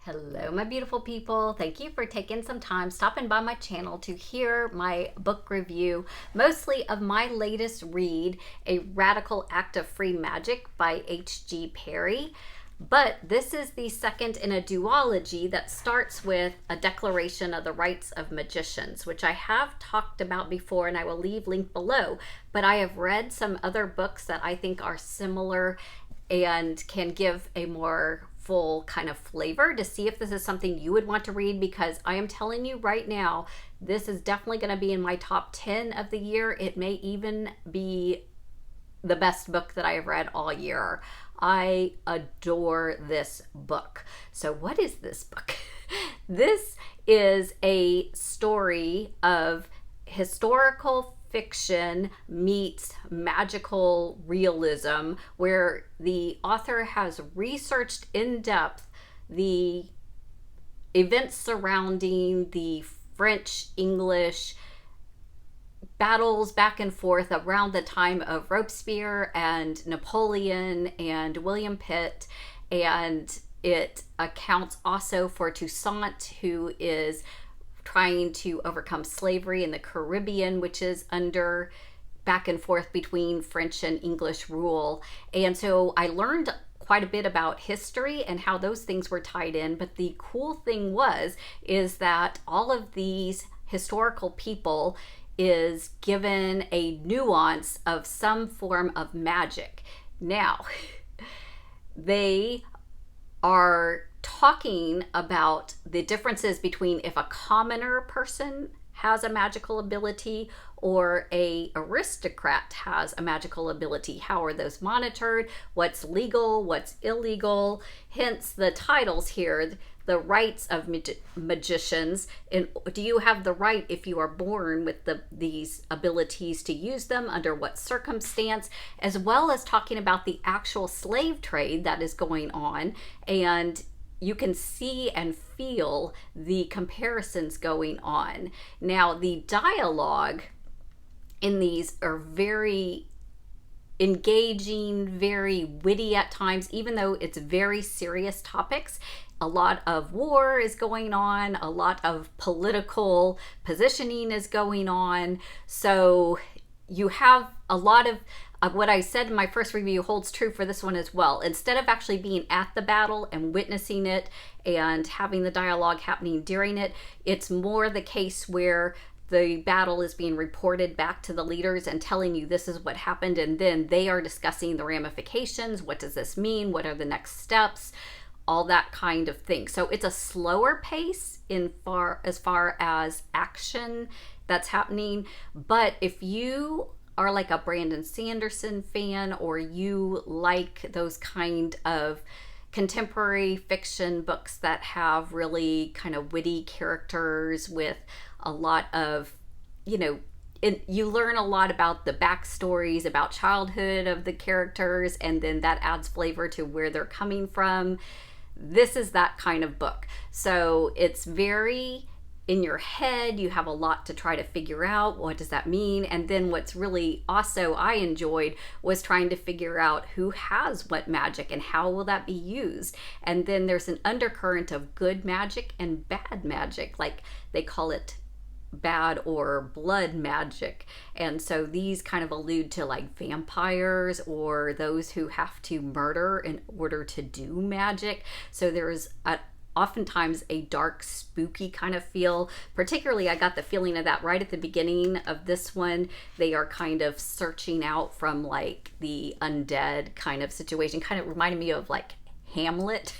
Hello, my beautiful people. Thank you for taking some time stopping by my channel to hear my book review, mostly of my latest read, A Radical Act of Free Magic by H.G. Parry. But this is the second in a duology that starts with a declaration of the rights of magicians, which I have talked about before and I will leave link below. But I have read some other books that I think are similar and can give a more full kind of flavor to see if this is something you would want to read, because I am telling you right now, this is definitely going to be in my top 10 of the year. It may even be the best book that I have read all year. I adore this book. So what is this book? This is a story of historical fiction meets magical realism, where the author has researched in depth the events surrounding the French English battles back and forth around the time of Robespierre and Napoleon and William Pitt. And it accounts also for Toussaint, who is trying to overcome slavery in the Caribbean, which is under back and forth between French and English rule. And so I learned quite a bit about history and how those things were tied in. But the cool thing is that all of these historical people is given a nuance of some form of magic. Now, they are talking about the differences between if a commoner person has a magical ability or a aristocrat has a magical ability. How are those monitored? What's legal? What's illegal? Hence the titles here, the rights of magicians. And do you have the right, if you are born with these abilities, to use them? Under what circumstance? As well as talking about the actual slave trade that is going on. And you can see and feel the comparisons going on. Now, the dialogue in these are very engaging, very witty at times, even though it's very serious topics. A lot of war is going on, a lot of political positioning is going on. So you have a lot of what I said in my first review holds true for this one as well. Instead of actually being at the battle and witnessing it and having the dialogue happening during it, it's more the case where the battle is being reported back to the leaders and telling you this is what happened, and then they are discussing the ramifications. What does this mean? What are the next steps? All that kind of thing. So it's a slower pace as far as action that's happening. But if you are like a Brandon Sanderson fan, or you like those kind of contemporary fiction books that have really kind of witty characters with a lot of, you learn a lot about the backstories, about childhood of the characters, and then that adds flavor to where they're coming from. This is that kind of book. So it's very in your head. You have a lot to try to figure out. What does that mean? And then what's really also I enjoyed was trying to figure out who has what magic and how will that be used. And then there's an undercurrent of good magic and bad magic, like they call it bad or blood magic. And so these kind of allude to like vampires or those who have to murder in order to do magic. So there's oftentimes a dark, spooky kind of feel. Particularly, I got the feeling of that right at the beginning of this one. They are kind of searching out from like the undead kind of situation. Kind of reminded me of like Hamlet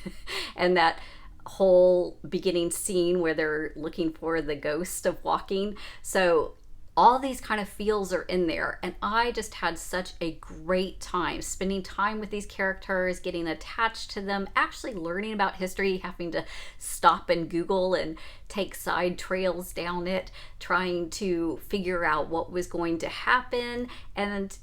and that whole beginning scene where they're looking for the ghost of walking. So all these kind of feels are in there, and I just had such a great time spending time with these characters, getting attached to them, actually learning about history, having to stop and Google and take side trails down it, trying to figure out what was going to happen. And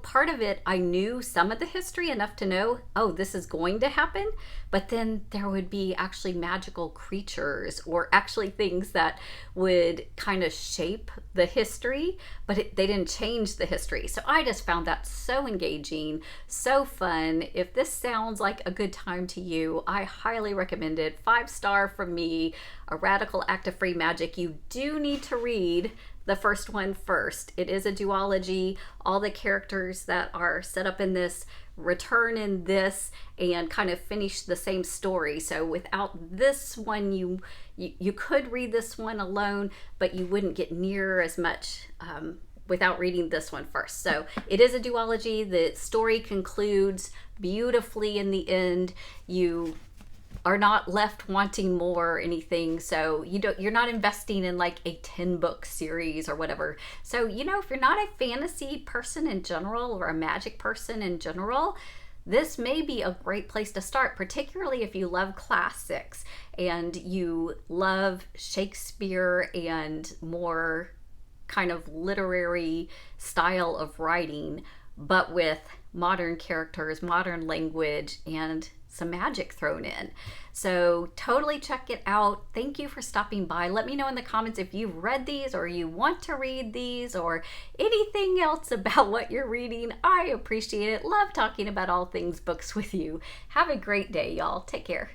part of it, I knew some of the history enough to know, oh, this is going to happen, but then there would be actually magical creatures or actually things that would kind of shape the history, but they didn't change the history. So I just found that so engaging, so fun. If this sounds like a good time to you, I highly recommend it. 5-star from me, A Radical Act of Free Magic. You do need to read the first one first. It is a duology. All the characters that are set up in this return in this and kind of finish the same story. So without this one, you could read this one alone, but you wouldn't get near as much without reading this one first. So it is a duology. The story concludes beautifully in the end. You are not left wanting more or anything, so you're not investing in like a 10-book series or whatever. So if you're not a fantasy person in general or a magic person in general, this may be a great place to start, particularly if you love classics and you love Shakespeare and more kind of literary style of writing, but with modern characters, modern language, and some magic thrown in. So totally check it out. Thank you for stopping by. Let me know in the comments if you've read these or you want to read these or anything else about what you're reading. I appreciate it. Love talking about all things books with you. Have a great day, y'all. Take care.